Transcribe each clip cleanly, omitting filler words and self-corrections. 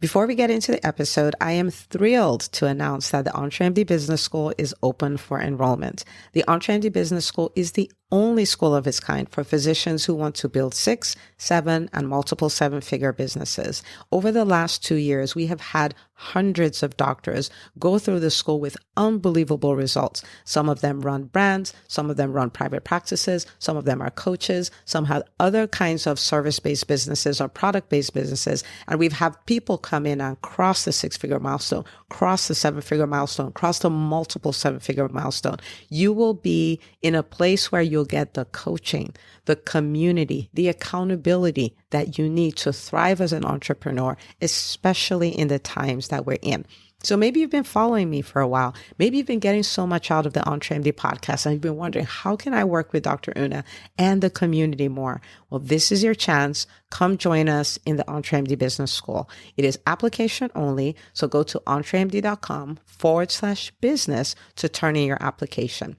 Before we get into the episode, I am thrilled to announce that the EntreMD Business School is open for enrollment. The EntreMD Business School is the only school of its kind for physicians who want to build 6, 7, and multiple 7-figure businesses. Over the last 2 years, we have had hundreds of doctors go through the school with unbelievable results. Some of them run brands, some of them run private practices, some of them are coaches, some have other kinds of service-based businesses or product-based businesses. And we've had people come in and cross the 6-figure milestone, cross the 7-figure milestone, cross the multiple 7-figure milestone. You will be in a place where you'll get the coaching, the community, the accountability that you need to thrive as an entrepreneur, especially in the times that we're in. So maybe you've been following me for a while. Maybe you've been getting so much out of the EntreMD podcast and you've been wondering, how can I work with Dr. Una and the community more? Well, this is your chance. Come join us in the EntreMD Business School. It is application only. So go to entremd.com/business to turn in your application.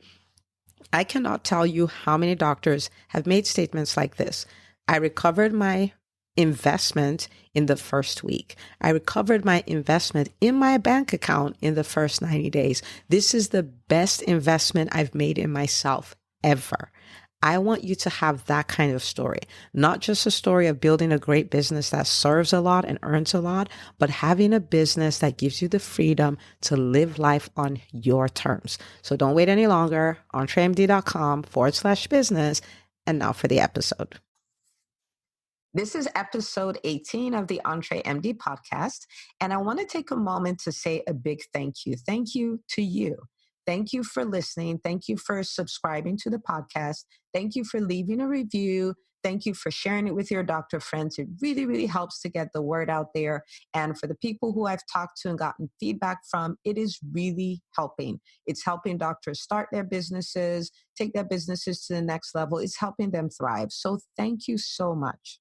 I cannot tell you how many doctors have made statements like this. I recovered my investment in the first week. I recovered my investment in my bank account in the first 90 days. This is the best investment I've made in myself ever. I want you to have that kind of story, not just a story of building a great business that serves a lot and earns a lot, but having a business that gives you the freedom to live life on your terms. So don't wait any longer. entremd.com/business. And now for the episode. This is episode 18 of the EntreMD podcast, and I want to take a moment to say a big thank you. Thank you to you. Thank you for listening. Thank you for subscribing to the podcast. Thank you for leaving a review. Thank you for sharing it with your doctor friends. It really, really helps to get the word out there. And for the people who I've talked to and gotten feedback from, it is really helping. It's helping doctors start their businesses, take their businesses to the next level. It's helping them thrive. So thank you so much.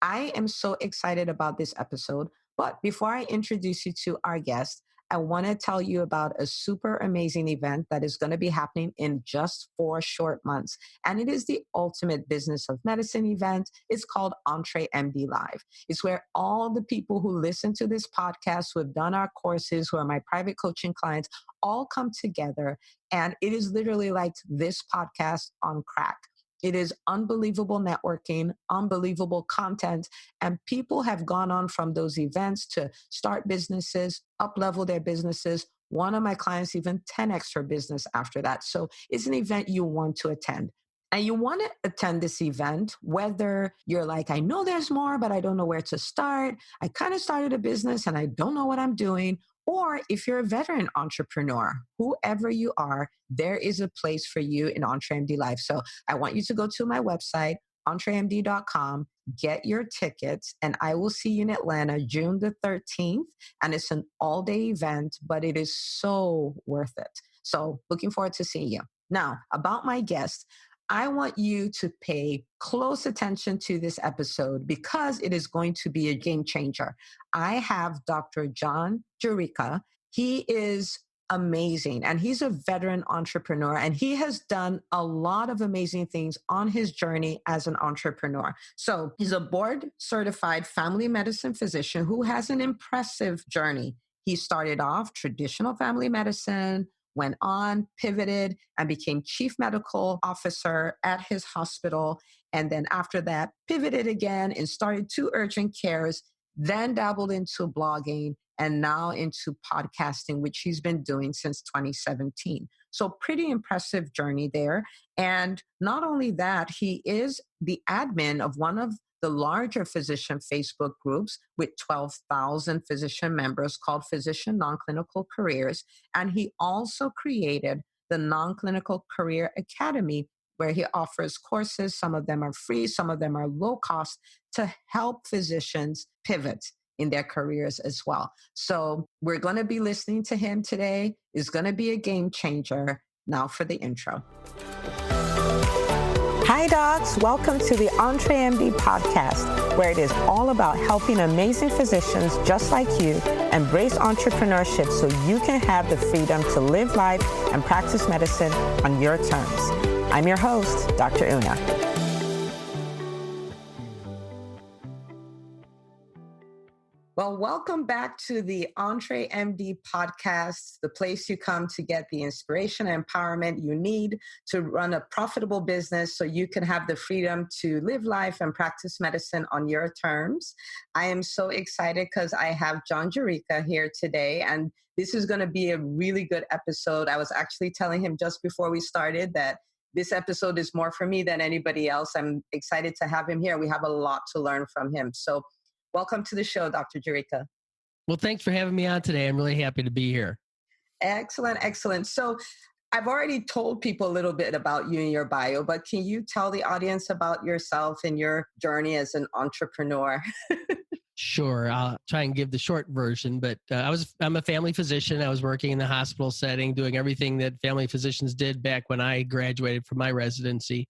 I am so excited about this episode, but before I introduce you to our guest, I want to tell you about a super amazing event that is going to be happening in just 4 short months. And it is the ultimate business of medicine event. It's called EntreMD Live. It's where all the people who listen to this podcast, who have done our courses, who are my private coaching clients, all come together. And it is literally like this podcast on crack. It is unbelievable networking, unbelievable content, and people have gone on from those events to start businesses, up-level their businesses. One of my clients even 10x her business after that. So it's an event you want to attend. And you want to attend this event, whether you're like, I know there's more, but I don't know where to start. I kind of started a business and I don't know what I'm doing. Or if you're a veteran entrepreneur, whoever you are, there is a place for you in EntreMD Live. So I want you to go to my website, entremd.com, get your tickets, and I will see you in Atlanta, June the 13th. And it's an all-day event, but it is so worth it. So looking forward to seeing you. Now, about my guest, I want you to pay close attention to this episode because it is going to be a game changer. I have Dr. John Jurica. He is amazing, and he's a veteran entrepreneur, and he has done a lot of amazing things on his journey as an entrepreneur. So he's a board-certified family medicine physician who has an impressive journey. He started off traditional family medicine, went on, pivoted, and became chief medical officer at his hospital. And then after that, pivoted again and started 2 urgent cares, then dabbled into blogging, and now into podcasting, which he's been doing since 2017. So pretty impressive journey there. And not only that, he is the admin of one of the larger physician Facebook groups with 12,000 physician members called Physician Non-Clinical Careers. And he also created the Non-Clinical Career Academy, where he offers courses. Some of them are free, some of them are low cost, to help physicians pivot in their careers as well. So we're going to be listening to him today. It's going to be a game changer. Now for the intro. Hi, docs. Welcome to the EntreMD Podcast, where it is all about helping amazing physicians just like you embrace entrepreneurship so you can have the freedom to live life and practice medicine on your terms. I'm your host, Dr. Una. Well, welcome back to the EntreMD Podcast, the place you come to get the inspiration and empowerment you need to run a profitable business so you can have the freedom to live life and practice medicine on your terms. I am so excited because I have John Jurica here today, and this is going to be a really good episode. I was actually telling him just before we started that this episode is more for me than anybody else. I'm excited to have him here. We have a lot to learn from him. So welcome to the show, Dr. Jurica. Well, thanks for having me on today. I'm really happy to be here. Excellent, excellent. So I've already told people a little bit about you and your bio, but can you tell the audience about yourself and your journey as an entrepreneur? Sure. I'll try and give the short version, but I'm a family physician. I was working in the hospital setting, doing everything that family physicians did back when I graduated from my residency.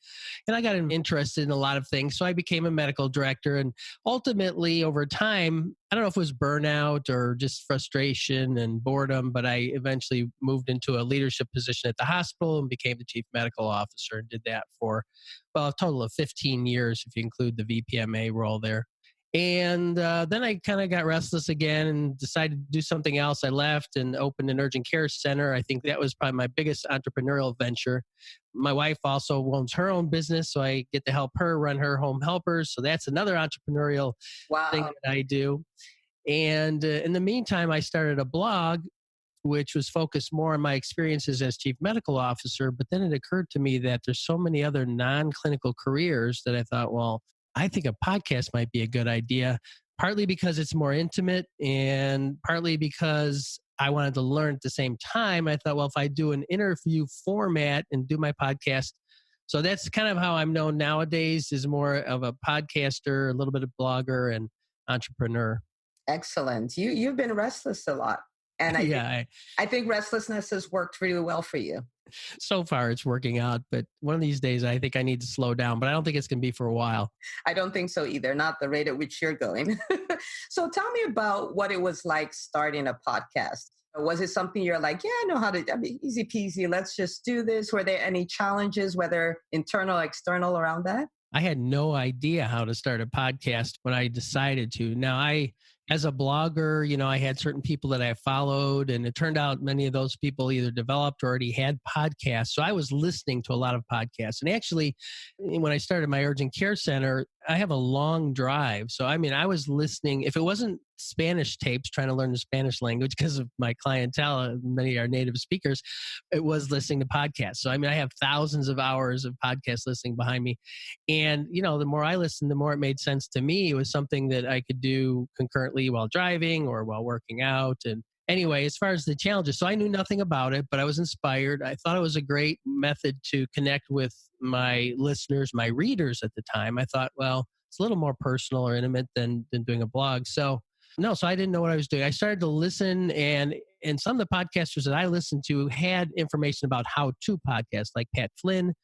And I got interested in a lot of things. So I became a medical director. And ultimately, over time, I don't know if it was burnout or just frustration and boredom, but I eventually moved into a leadership position at the hospital and became the chief medical officer and did that for, well, a total of 15 years, if you include the VPMA role there. And then I kind of got restless again and decided to do something else. I left and opened an urgent care center. I think that was probably my biggest entrepreneurial venture. My wife also owns her own business, so I get to help her run her home helpers. So that's another entrepreneurial thing that I do. And in the meantime, I started a blog, which was focused more on my experiences as chief medical officer. But then it occurred to me that there's so many other non-clinical careers that I thought, well, I think a podcast might be a good idea, partly because it's more intimate and partly because I wanted to learn at the same time. I thought, well, if I do an interview format and do my podcast, so that's kind of how I'm known nowadays, is more of a podcaster, a little bit of blogger and entrepreneur. Excellent. You've been restless a lot. And I think restlessness has worked really well for you. So far, it's working out. But one of these days, I think I need to slow down. But I don't think it's going to be for a while. I don't think so either, not the rate at which you're going. So tell me about what it was like starting a podcast. Was it something you're like, yeah, I know how to, easy peasy, let's just do this? Were there any challenges, whether internal or external, around that? I had no idea how to start a podcast when I decided to. Now, as a blogger, I had certain people that I followed, and it turned out many of those people either developed or already had podcasts. So I was listening to a lot of podcasts. And actually, when I started my urgent care center, I have a long drive. So, I was listening. If it wasn't Spanish tapes, trying to learn the Spanish language because of my clientele, many are native speakers, it was listening to podcasts. So, I have thousands of hours of podcast listening behind me. And, the more I listened, the more it made sense to me. It was something that I could do concurrently while driving or while working out. And anyway, as far as the challenges, so I knew nothing about it, but I was inspired. I thought it was a great method to connect with my listeners, my readers at the time. I thought, well, it's a little more personal or intimate than doing a blog. So I didn't know what I was doing. I started to listen, and some of the podcasters that I listened to had information about how-to podcasts, like Pat Flynn.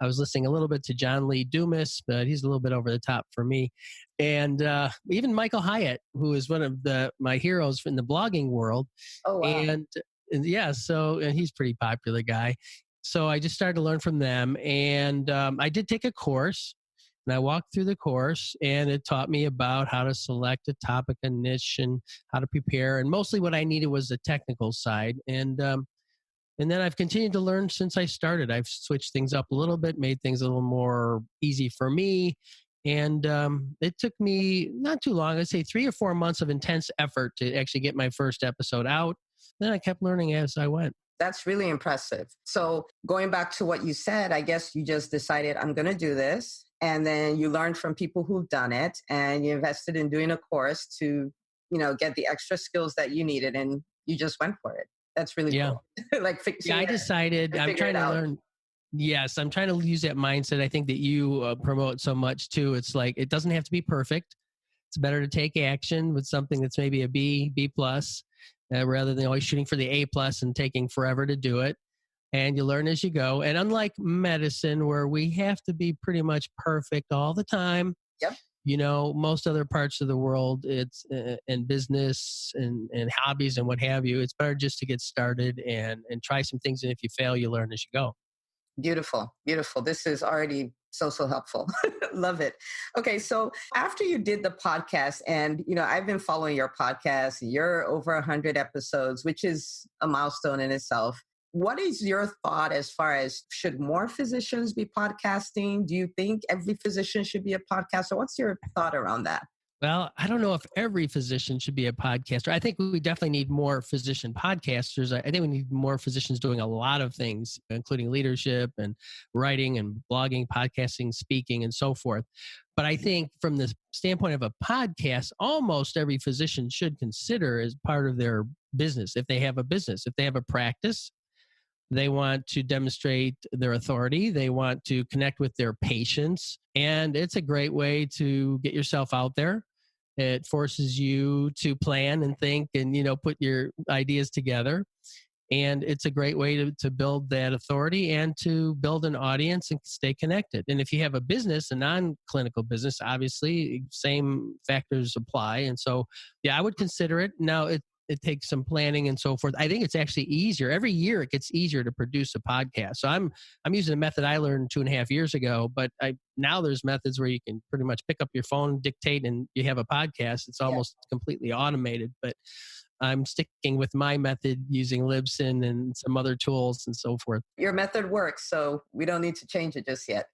I was listening a little bit to John Lee Dumas, but he's a little bit over the top for me. And even Michael Hyatt, who is one of my heroes in the blogging world. Oh, wow. And he's a pretty popular guy. So I just started to learn from them. And I did take a course, and I walked through the course, and it taught me about how to select a topic, a niche, and how to prepare. And mostly what I needed was the technical side. And then I've continued to learn since I started. I've switched things up a little bit, made things a little more easy for me. And it took me not too long, I'd say 3 or 4 months of intense effort to actually get my first episode out. Then I kept learning as I went. That's really impressive. So going back to what you said, I guess you just decided, I'm going to do this. And then you learned from people who've done it, and you invested in doing a course to, get the extra skills that you needed, and you just went for it. That's really cool. I decided I'm trying to learn. Yes, I'm trying to use that mindset. I think that you promote so much too. It's like, it doesn't have to be perfect. It's better to take action with something that's maybe a B plus, rather than always shooting for the A plus and taking forever to do it. And you learn as you go. And unlike medicine, where we have to be pretty much perfect all the time. Yep. Most other parts of the world, it's in business and hobbies and what have you, it's better just to get started and try some things. And if you fail, you learn as you go. Beautiful, beautiful. This is already So helpful. Love it. Okay, so after you did the podcast, and I've been following your podcast, you're over 100 episodes, which is a milestone in itself. What is your thought as far as, should more physicians be podcasting? Do you think every physician should be a podcaster? What's your thought around that? Well, I don't know if every physician should be a podcaster. I think we definitely need more physician podcasters. I think we need more physicians doing a lot of things, including leadership and writing and blogging, podcasting, speaking, and so forth. But I think from the standpoint of a podcast, almost every physician should consider as part of their business. If they have a business, if they have a practice, they want to demonstrate their authority. They want to connect with their patients. And it's a great way to get yourself out there. It forces you to plan and think and, put your ideas together. And it's a great way to build that authority and to build an audience and stay connected. And if you have a business, a non-clinical business, obviously, same factors apply. And so, yeah, I would consider it. Now, it takes some planning and so forth. I think it's actually easier. Every year it gets easier to produce a podcast. So I'm using a method I learned 2.5 years ago, but now there's methods where you can pretty much pick up your phone, dictate, and you have a podcast. It's almost completely automated, but I'm sticking with my method using Libsyn and some other tools and so forth. Your method works, so we don't need to change it just yet.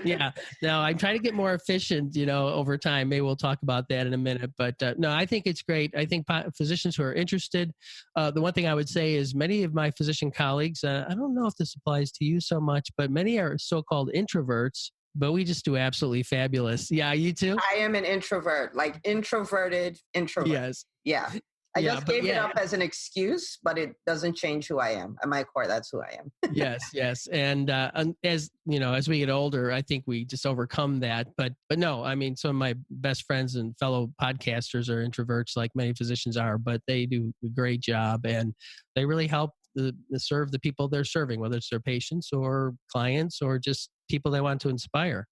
Yeah. Now, I'm trying to get more efficient, over time. Maybe we'll talk about that in a minute. But no, I think it's great. I think physicians who are interested, the one thing I would say is many of my physician colleagues, I don't know if this applies to you so much, but many are so-called introverts. But we just do absolutely fabulous. Yeah, you too? I am an introvert, like introverted introvert. Yes. Yeah. I just gave it up as an excuse, but it doesn't change who I am. At my core, that's who I am. Yes. And as we get older, I think we just overcome that. But no, I mean, some of my best friends and fellow podcasters are introverts, like many physicians are, but they do a great job and they really help serve the people they're serving, whether it's their patients or clients or just people they want to inspire.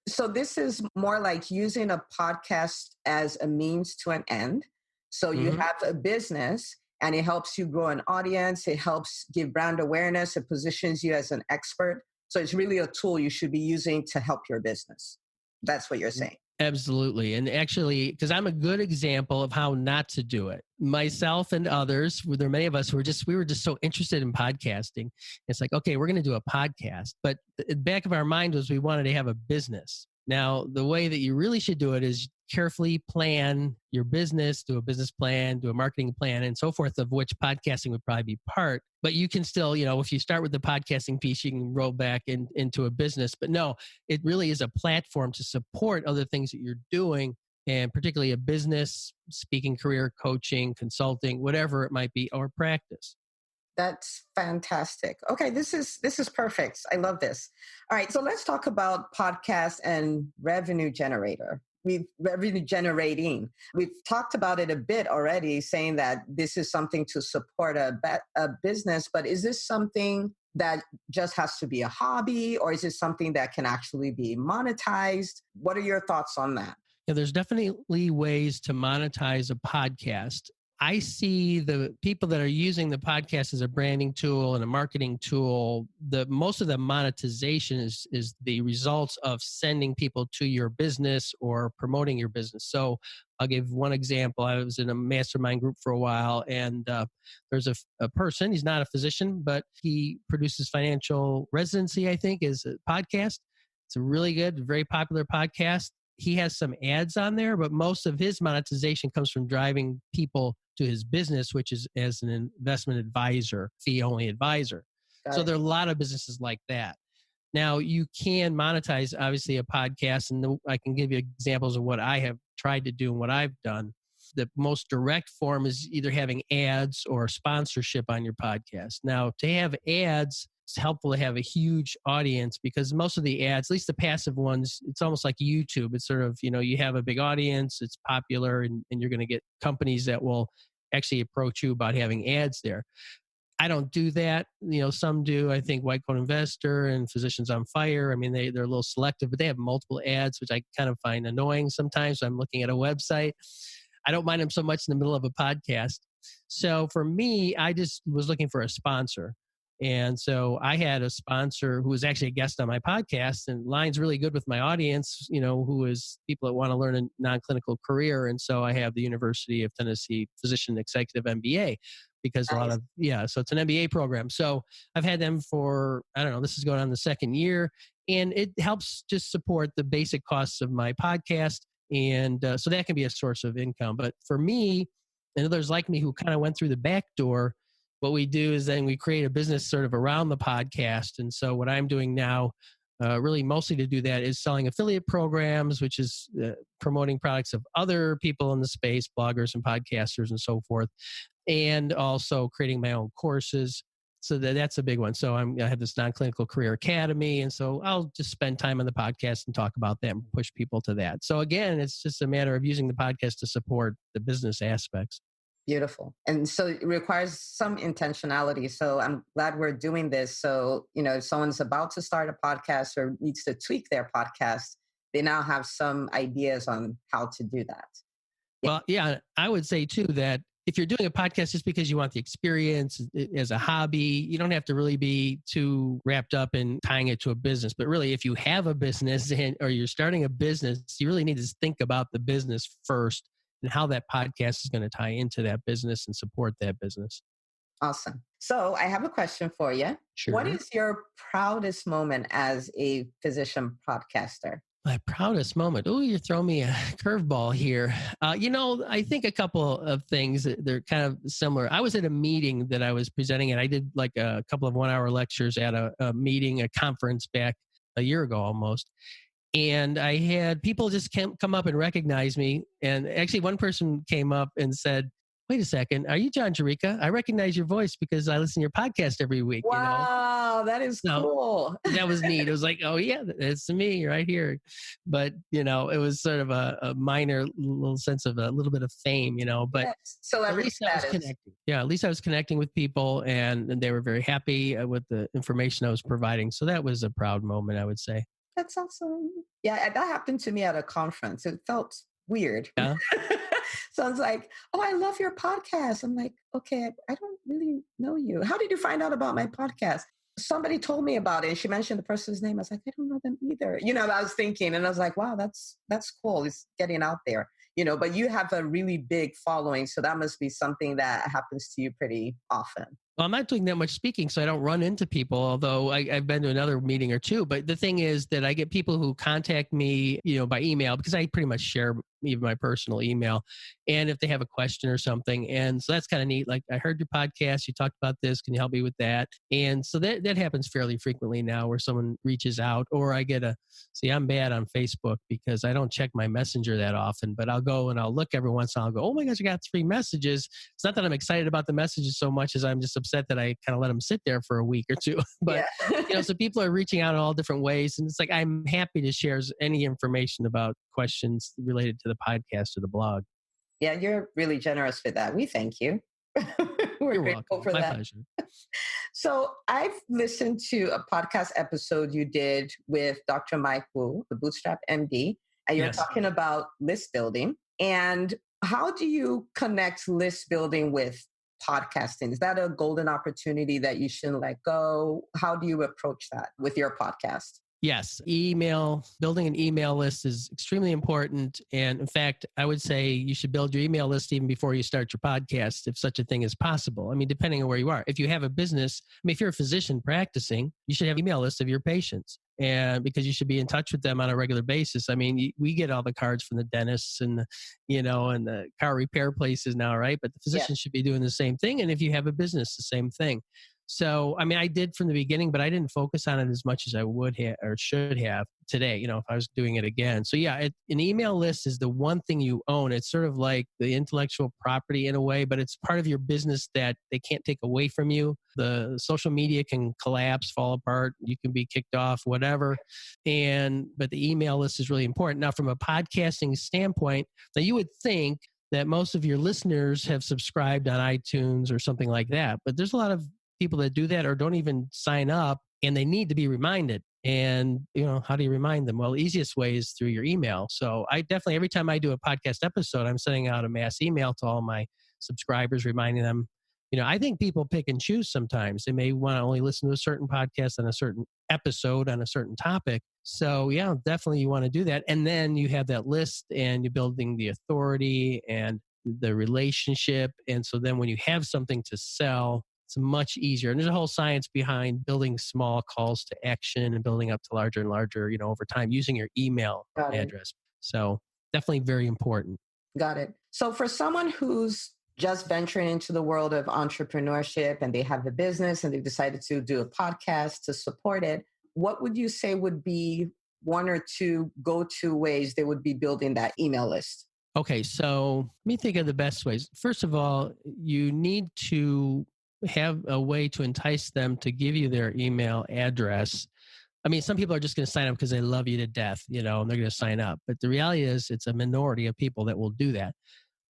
So this is more like using a podcast as a means to an end. So you have a business and it helps you grow an audience. It helps give brand awareness. It positions you as an expert. So it's really a tool you should be using to help your business. That's what you're saying. Absolutely. And actually, because I'm a good example of how not to do it. Myself and others, there are many of us who we were just so interested in podcasting. It's like, okay, we're going to do a podcast. But the back of our mind was we wanted to have a business. Now, the way that you really should do it is carefully plan your business, do a business plan, do a marketing plan, and so forth, of which podcasting would probably be part. But you can still, if you start with the podcasting piece, you can roll back into a business. But no, it really is a platform to support other things that you're doing, and particularly a business, speaking career, coaching, consulting, whatever it might be, or practice. That's fantastic. Okay, this is perfect. I love this. All right, so let's talk about podcast and revenue generating. We've talked about it a bit already, saying that this is something to support a business, but is this something that just has to be a hobby, or is it something that can actually be monetized? What are your thoughts on that? Yeah, there's definitely ways to monetize a podcast. I see the people that are using the podcast as a branding tool and a marketing tool, most of the monetization is the results of sending people to your business or promoting your business. So I'll give one example. I was in a mastermind group for a while, and there's a person, he's not a physician, but he produces Financial Residency, I think, is a podcast. It's a really good, very popular podcast. He has some ads on there, but most of his monetization comes from driving people to his business, which is as an investment advisor, fee-only advisor. So there are a lot of businesses like that. Now, you can monetize, obviously, a podcast, and I can give you examples of what I have tried to do and what I've done. The most direct form is either having ads or sponsorship on your podcast. Now, to have ads, it's helpful to have a huge audience, because most of the ads, at least the passive ones, it's almost like YouTube. It's sort of, you have a big audience, it's popular, and you're going to get companies that will actually approach you about having ads there. I don't do that. Some do. I think White Coat Investor and Physicians on Fire, I mean, they're a little selective, but they have multiple ads, which I kind of find annoying sometimes. I'm looking at a website. I don't mind them so much in the middle of a podcast. So for me, I just was looking for a sponsor. And so I had a sponsor who was actually a guest on my podcast, and aligns really good with my audience, who is people that want to learn a non-clinical career. And so I have the University of Tennessee Physician Executive MBA, because Nice. so it's an MBA program. So I've had them for, I don't know, this is going on the second year, and it helps just support the basic costs of my podcast. And so that can be a source of income. But for me and others like me who kind of went through the back door, what we do is then we create a business sort of around the podcast. And so what I'm doing now, really mostly to do that, is selling affiliate programs, which is promoting products of other people in the space, bloggers and podcasters and so forth, and also creating my own courses. So that's a big one. So I have this non-clinical career academy. And so I'll just spend time on the podcast and talk about that and push people to that. So again, it's just a matter of using the podcast to support the business aspects. Beautiful. And so it requires some intentionality. So I'm glad we're doing this. So, if someone's about to start a podcast or needs to tweak their podcast, they now have some ideas on how to do that. Well, yeah, I would say too that if you're doing a podcast just because you want the experience as a hobby, you don't have to really be too wrapped up in tying it to a business. But really, if you have a business or you're starting a business, you really need to think about the business first and how that podcast is going to tie into that business and support that business. Awesome. So I have a question for you. Sure. What is your proudest moment as a physician podcaster? My proudest moment. Oh, you're throwing me a curveball here. I think a couple of things, they're kind of similar. I was at a meeting that I was presenting at. I did like a couple of 1-hour lectures at a meeting, a conference back a year ago almost. And I had people just come up and recognize me. And actually one person came up and said, "Wait a second, are you John Jurica? I recognize your voice because I listen to your podcast every week." Wow, that is cool. That was neat. It was like, oh yeah, it's me right here. But, it was sort of a minor little sense of a little bit of fame, but at least I was connecting. Yeah, at least I was connecting with people and they were very happy with the information I was providing. So that was a proud moment, I would say. That's awesome. Yeah, that happened to me at a conference. It felt weird. Yeah. So I was like, "Oh, I love your podcast." I'm like, "Okay, I don't really know you. How did you find out about my podcast?" Somebody told me about it and she mentioned the person's name. I was like, "I don't know them either." I was thinking and I was like, wow, that's cool. It's getting out there, but you have a really big following. So that must be something that happens to you pretty often. Well, I'm not doing that much speaking, so I don't run into people, although I've been to another meeting or two. But the thing is that I get people who contact me, by email, because I pretty much share even my personal email. And if they have a question or something. And so that's kind of neat. Like, I heard your podcast, you talked about this. Can you help me with that? And so that happens fairly frequently now where someone reaches out, or I get I'm bad on Facebook because I don't check my messenger that often, but I'll go and I'll look every once in a while and go, "Oh my gosh, I got 3 messages." It's not that I'm excited about the messages so much as I'm just upset that I kind of let them sit there for a week or two. But, so people are reaching out in all different ways. And it's like, I'm happy to share any information about questions related to the podcast or the blog. Yeah, you're really generous with that. We thank you. We're You're grateful welcome. for My that. pleasure. So I've listened to a podcast episode you did with Dr. Mike Wu, the Bootstrap MD, and you're talking about list building. And how do you connect list building with podcasting? Is that a golden opportunity that you shouldn't let go? How do you approach that with your podcast? Yes, building an email list is extremely important. And in fact, I would say you should build your email list even before you start your podcast, if such a thing is possible. I mean, depending on where you are. If you have a business, if you're a physician practicing, you should have an email list of your patients. And because you should be in touch with them on a regular basis. I mean, we get all the cards from the dentists and and the car repair places now, right? But the physicians should be doing the same thing. And if you have a business, the same thing. So, I mean, I did from the beginning, but I didn't focus on it as much as I would have or should have today, if I was doing it again. So yeah, an email list is the one thing you own. It's sort of like the intellectual property in a way, but it's part of your business that they can't take away from you. The social media can collapse, fall apart. You can be kicked off, whatever. But the email list is really important. Now, from a podcasting standpoint, now you would think that most of your listeners have subscribed on iTunes or something like that, but there's a lot of people that do that or don't even sign up, and they need to be reminded. And, how do you remind them? Well, the easiest way is through your email. So I definitely, every time I do a podcast episode, I'm sending out a mass email to all my subscribers, reminding them I think people pick and choose sometimes. They may want to only listen to a certain podcast on a certain episode on a certain topic. So yeah, definitely you want to do that. And then you have that list and you're building the authority and the relationship. And so then when you have something to sell, it's much easier. And there's a whole science behind building small calls to action and building up to larger and larger, over time using your email address. So definitely very important. Got it. So for someone who's just venturing into the world of entrepreneurship and they have a business and they've decided to do a podcast to support it, what would you say would be one or two go-to ways they would be building that email list? Okay, so let me think of the best ways. First of all, you need to have a way to entice them to give you their email address. I mean, some people are just going to sign up because they love you to death, and they're going to sign up. But the reality is it's a minority of people that will do that.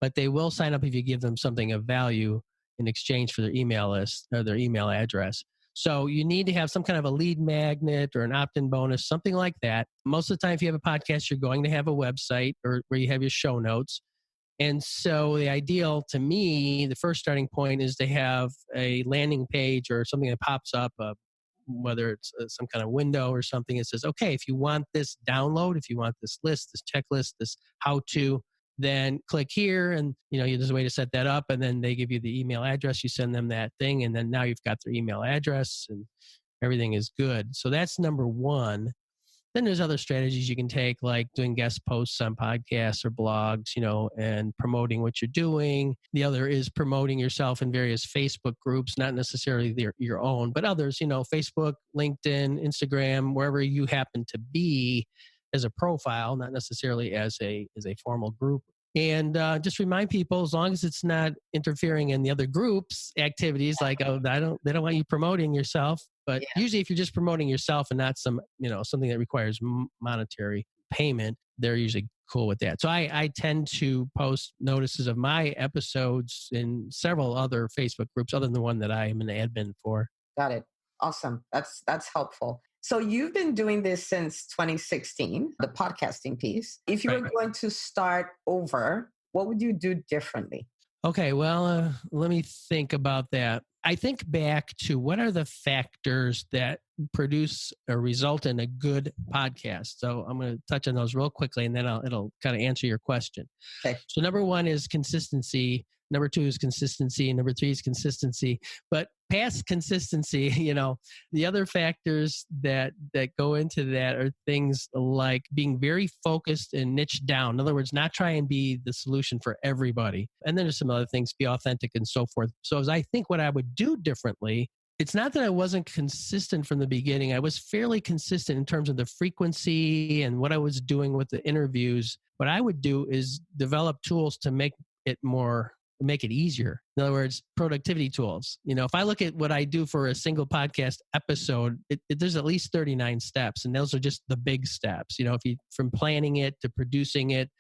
But they will sign up if you give them something of value in exchange for their email list or their email address. So you need to have some kind of a lead magnet or an opt-in bonus, something like that. Most of the time, if you have a podcast, you're going to have a website or where you have your show notes. And so the ideal to me, the first starting point is to have a landing page or something that pops up, whether it's some kind of window or something that says, okay, if you want this download, if you want this list, this checklist, this how-to, then click here and, there's a way to set that up. And then they give you the email address, you send them that thing. And then now you've got their email address and everything is good. So that's number one. Then there's other strategies you can take, like doing guest posts on podcasts or blogs, and promoting what you're doing. The other is promoting yourself in various Facebook groups, not necessarily your own, but others, Facebook, LinkedIn, Instagram, wherever you happen to be as a profile, not necessarily as a formal group. And just remind people, as long as it's not interfering in the other group's activities, like, they don't want you promoting yourself. But usually if you're just promoting yourself and not something that requires monetary payment, they're usually cool with that. So I tend to post notices of my episodes in several other Facebook groups other than the one that I am an admin for. Got it. Awesome. That's helpful. So you've been doing this since 2016, the podcasting piece. If you were going to start over, what would you do differently? Okay, well, let me think about that. I think back to what are the factors that produce or result in a good podcast. So I'm going to touch on those real quickly, and then it'll kind of answer your question. Okay. So number one is consistency. Number two is consistency. Number three is consistency. But past consistency, the other factors that go into that are things like being very focused and niche down. In other words, not try and be the solution for everybody. And then there's some other things, be authentic and so forth. So as I think what I would do differently, it's not that I wasn't consistent from the beginning. I was fairly consistent in terms of the frequency and what I was doing with the interviews. What I would do is develop tools to make it easier. In other words, productivity tools. If I look at what I do for a single podcast episode, there's at least 39 steps, and those are just the big steps. From planning it to producing it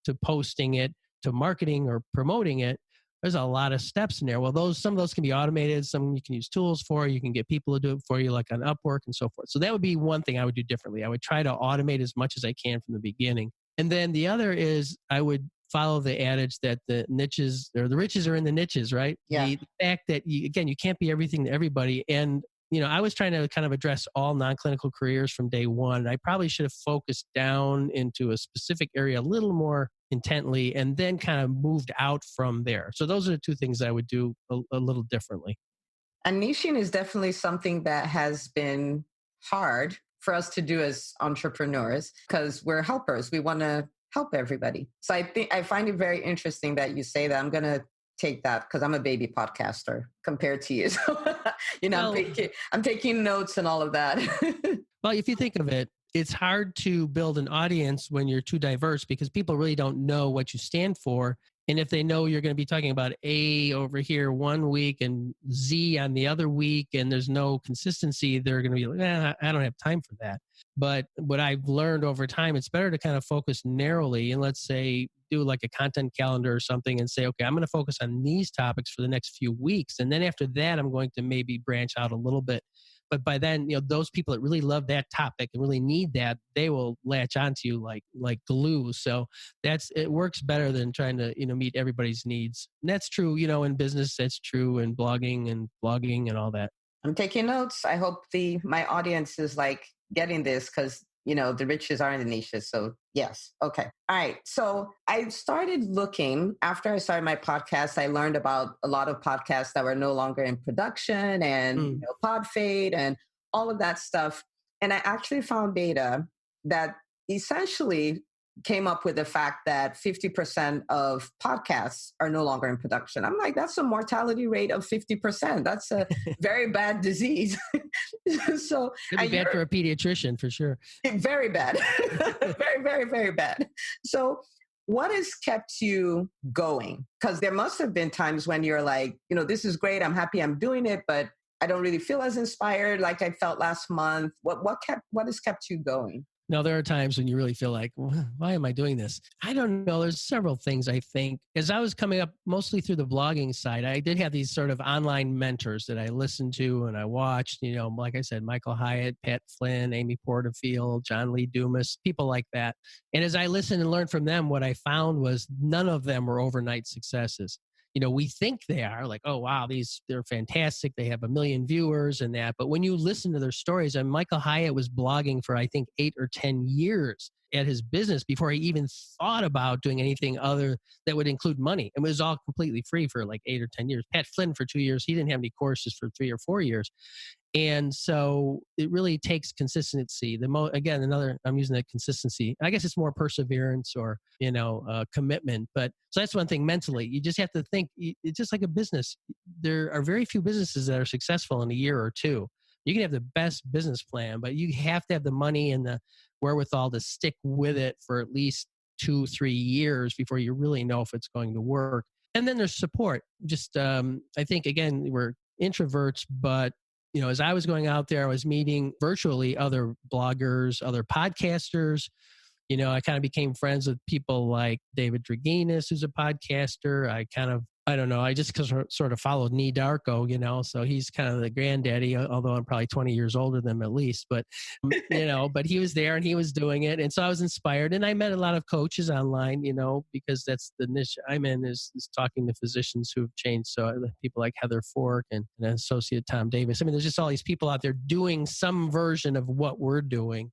to posting it to marketing or promoting it, there's a lot of steps in there. Well, some of those can be automated. Some you can use tools for. You can get people to do it for you, like on Upwork and so forth. So that would be one thing I would do differently. I would try to automate as much as I can from the beginning. And then the other is I would follow the adage that the niches or the riches are in the niches, right? Yeah. The fact that you can't be everything to everybody. And, I was trying to kind of address all non-clinical careers from day one. I probably should have focused down into a specific area a little more intently and then kind of moved out from there. So those are the two things I would do a little differently. And niching is definitely something that has been hard for us to do as entrepreneurs because we're helpers. We want to help everybody. So I find it very interesting that you say that. I'm going to take that because I'm a baby podcaster compared to you. So, I'm taking notes and all of that. Well, if you think of it, it's hard to build an audience when you're too diverse because people really don't know what you stand for. And if they know you're going to be talking about A over here one week and Z on the other week, and there's no consistency, they're going to be like, I don't have time for that. But what I've learned over time, it's better to kind of focus narrowly and let's say do like a content calendar or something and say, okay, I'm going to focus on these topics for the next few weeks. And then after that, I'm going to maybe branch out a little bit. But by then, those people that really love that topic and really need that, they will latch onto you like glue. So it works better than trying to, meet everybody's needs. And that's true, in business, that's true in blogging and all that. I'm taking notes. I hope my audience is like getting this because, the riches are in the niches. So yes. Okay. All right. So I started looking after I started my podcast. I learned about a lot of podcasts that were no longer in production and podfade and all of that stuff. And I actually found data that essentially came up with the fact that 50% of podcasts are no longer in production. I'm like, that's a mortality rate of 50%. That's a very bad disease. So it'd be bad for a pediatrician for sure. Very bad. Very, very, very bad. So what has kept you going? Because there must have been times when you're like, this is great. I'm happy I'm doing it, but I don't really feel as inspired like I felt last month. What has kept you going? Now, there are times when you really feel like, why am I doing this? I don't know. There's several things, I think. As I was coming up mostly through the blogging side, I did have these sort of online mentors that I listened to and I watched, like I said, Michael Hyatt, Pat Flynn, Amy Porterfield, John Lee Dumas, people like that. And as I listened and learned from them, what I found was none of them were overnight successes. We think they are like, oh, wow, they're fantastic. They have 1 million viewers and that. But when you listen to their stories, and Michael Hyatt was blogging for, I think, 8 or 10 years at his business before he even thought about doing anything other that would include money. It was all completely free for like 8 or 10 years. Pat Flynn for 2 years. He didn't have any courses for 3 or 4 years. And so it really takes consistency. I'm using that consistency. I guess it's more perseverance or, commitment. But so that's one thing mentally. You just have to think, it's just like a business. There are very few businesses that are successful in a year or two. You can have the best business plan, but you have to have the money and the wherewithal to stick with it for at least 2-3 years before you really know if it's going to work. And then there's support. Just, I think, again, we're introverts, but as I was going out there, I was meeting virtually other bloggers, other podcasters. I kind of became friends with people like David Draginas, who's a podcaster. I just sort of followed Nee Darko, so he's kind of the granddaddy, although I'm probably 20 years older than him at least. But, but he was there and he was doing it. And so I was inspired. And I met a lot of coaches online, because that's the niche I'm in is talking to physicians who've changed. So people like Heather Fork and associate Tom Davis. I mean, there's just all these people out there doing some version of what we're doing.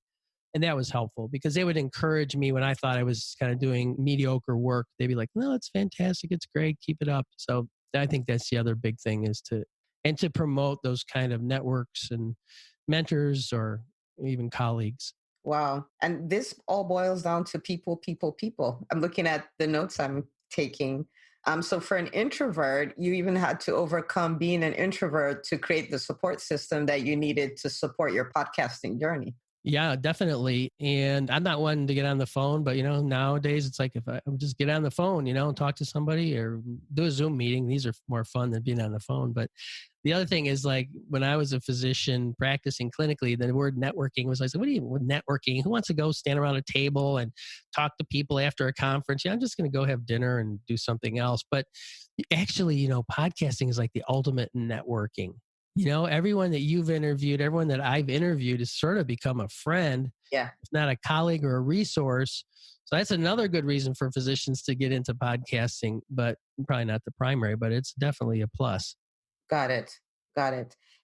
And that was helpful because they would encourage me when I thought I was kind of doing mediocre work. They'd be like, no, it's fantastic. It's great. Keep it up. So I think that's the other big thing is to promote those kind of networks and mentors or even colleagues. Wow. And this all boils down to people. I'm looking at the notes I'm taking. So for an introvert, you even had to overcome being an introvert to create the support system that you needed to support your podcasting journey. Yeah, definitely. And I'm not one to get on the phone, but nowadays it's like if I would just get on the phone, and talk to somebody or do a Zoom meeting. These are more fun than being on the phone. But the other thing is like when I was a physician practicing clinically, the word networking was like, what do you with networking? Who wants to go stand around a table and talk to people after a conference? I'm just going to go have dinner and do something else. But actually, podcasting is like the ultimate networking. Everyone that you've interviewed, everyone that I've interviewed has sort of become a friend. Yeah. It's not a colleague or a resource. So that's another good reason for physicians to get into podcasting, but probably not the primary, but it's definitely a plus. Got it.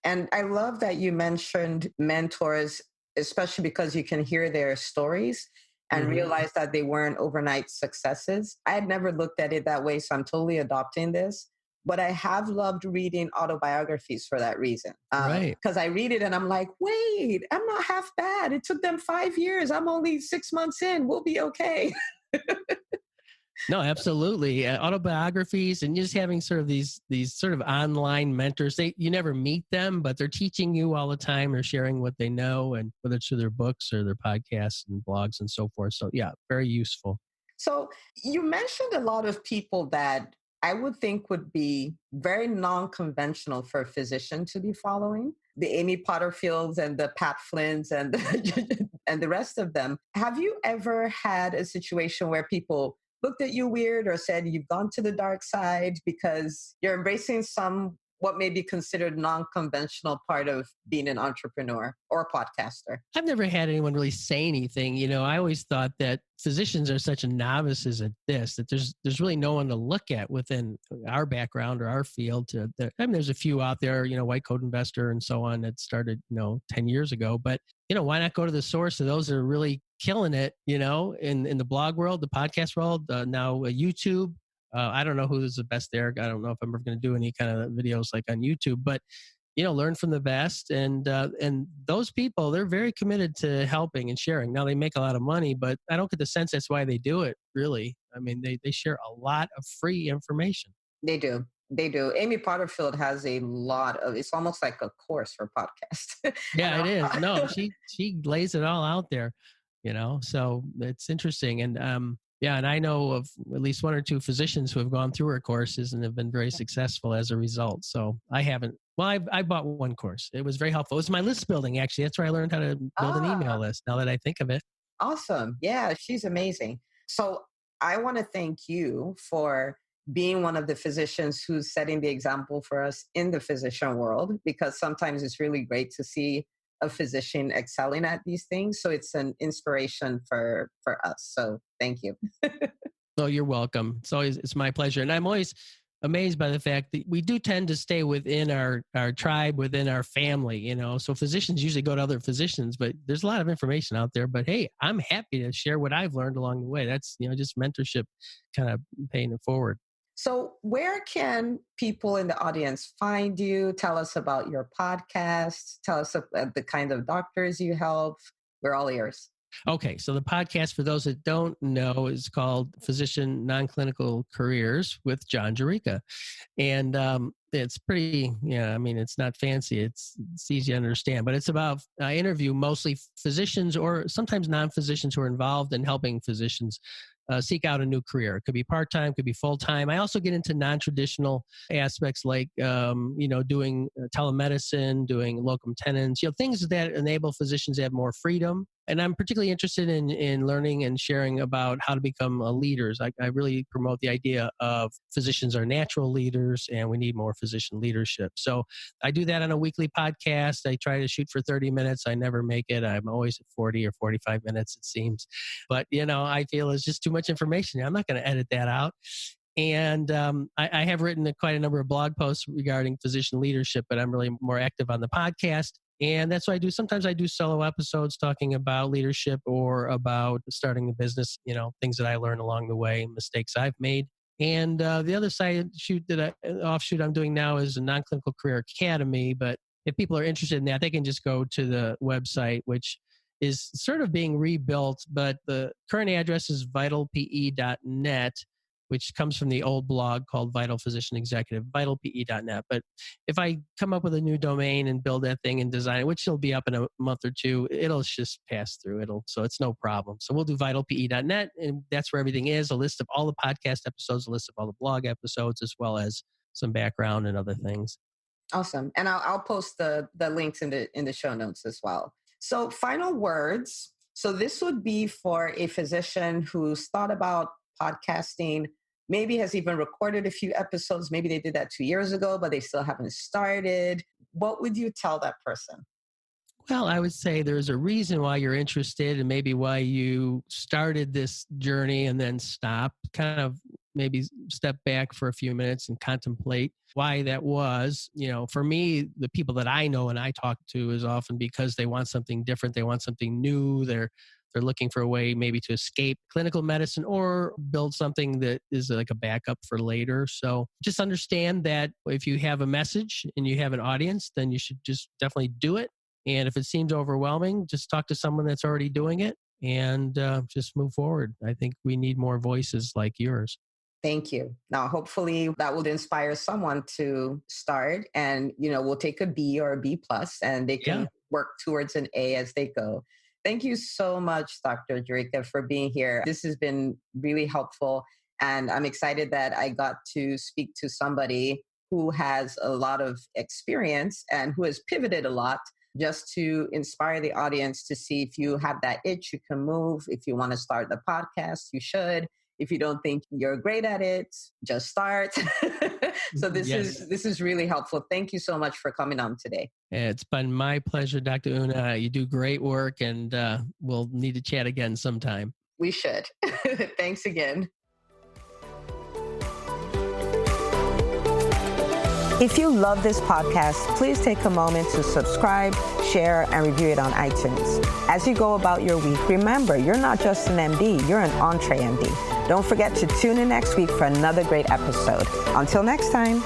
And I love that you mentioned mentors, especially because you can hear their stories and realize that they weren't overnight successes. I had never looked at it that way, so I'm totally adopting this. But I have loved reading autobiographies for that reason. Right. Because I read it and I'm like, wait, I'm not half bad. It took them 5 years. I'm only 6 months in. We'll be okay. No, absolutely. Autobiographies and just having sort of these sort of online mentors. You never meet them, but they're teaching you all the time or sharing what they know, and whether it's through their books or their podcasts and blogs and so forth. So yeah, very useful. So you mentioned a lot of people that I would think would be very non-conventional for a physician to be following. The Amy Porterfields and the Pat Flynn's and the rest of them. Have you ever had a situation where people looked at you weird or said you've gone to the dark side because you're embracing some what may be considered non-conventional part of being an entrepreneur or podcaster? I've never had anyone really say anything. I always thought that physicians are such novices at this that there's really no one to look at within our background or our field. There's a few out there, White Coat Investor and so on that started, 10 years ago. But why not go to the source of those that are really killing it? In the blog world, the podcast world, now YouTube. I don't know who's the best there. I don't know if I'm ever going to do any kind of videos like on YouTube, but learn from the best. And those people, they're very committed to helping and sharing. Now they make a lot of money, but I don't get the sense that's why they do it, really. I mean, they share a lot of free information. They do. They do. Amy Potterfield has a lot of, it's almost like a course for podcasts. Yeah, it is. No, she lays it all out there, so it's interesting. And, yeah, and I know of at least one or two physicians who have gone through her courses and have been very successful as a result. So I haven't. Well, I bought one course. It was very helpful. It was my list building, actually. That's where I learned how to build an email list, now that I think of it. Awesome. Yeah, she's amazing. So I want to thank you for being one of the physicians who's setting the example for us in the physician world, because sometimes it's really great to see a physician excelling at these things. So it's an inspiration for us. So thank you. Oh, you're welcome. It's my pleasure. And I'm always amazed by the fact that we do tend to stay within our tribe, within our family, so physicians usually go to other physicians, but there's a lot of information out there. But hey, I'm happy to share what I've learned along the way. That's, just mentorship, kind of paying it forward. So where can people in the audience find you? Tell us about your podcast. Tell us about the kind of doctors you help. We're all ears. Okay, so the podcast, for those that don't know, is called Physician Non-Clinical Careers with John Jurica. And it's pretty, it's not fancy. It's easy to understand, but it's about, I interview mostly physicians or sometimes non-physicians who are involved in helping physicians seek out a new career. It could be part-time, could be full-time. I also get into non-traditional aspects like, doing telemedicine, doing locum tenens, things that enable physicians to have more freedom. And I'm particularly interested in learning and sharing about how to become leaders. I really promote the idea of physicians are natural leaders and we need more physician leadership. So I do that on a weekly podcast. I try to shoot for 30 minutes. I never make it. I'm always at 40 or 45 minutes, it seems. But, I feel it's just too much information. I'm not going to edit that out. And I have written quite a number of blog posts regarding physician leadership, but I'm really more active on the podcast. And that's what I do. Sometimes I do solo episodes talking about leadership or about starting a business, things that I learned along the way, mistakes I've made. And the other offshoot I'm doing now is a non-clinical career academy. But if people are interested in that, they can just go to the website, which is sort of being rebuilt. But the current address is vitalpe.net, which comes from the old blog called Vital Physician Executive, vitalpe.net. But if I come up with a new domain and build that thing and design it, which will be up in a month or two, it'll just pass through. So it's no problem. So we'll do vitalpe.net, and that's where everything is, a list of all the podcast episodes, a list of all the blog episodes, as well as some background and other things. Awesome. And I'll post the links in the show notes as well. So final words. So this would be for a physician who's thought about podcasting, maybe has even recorded a few episodes. Maybe they did that 2 years ago, but they still haven't started. What would you tell that person? Well, I would say there's a reason why you're interested and maybe why you started this journey and then stopped. Kind of maybe step back for a few minutes and contemplate why that was. For me, the people that I know and I talk to is often because they want something different. They want something new. They're looking for a way maybe to escape clinical medicine or build something that is like a backup for later. So just understand that if you have a message and you have an audience, then you should just definitely do it. And if it seems overwhelming, just talk to someone that's already doing it and just move forward. I think we need more voices like yours. Thank you. Now, hopefully that will inspire someone to start and, we'll take a B or a B plus and they can work towards an A as they go. Thank you so much, Dr. Jurica, for being here. This has been really helpful. And I'm excited that I got to speak to somebody who has a lot of experience and who has pivoted a lot just to inspire the audience to see if you have that itch, you can move. If you want to start the podcast, you should. If you don't think you're great at it, just start. So this is really helpful. Thank you so much for coming on today. It's been my pleasure, Dr. Una. You do great work, and we'll need to chat again sometime. We should. Thanks again. If you love this podcast, please take a moment to subscribe, share, and review it on iTunes. As you go about your week, remember, you're not just an MD, you're an EntreMD. Don't forget to tune in next week for another great episode. Until next time.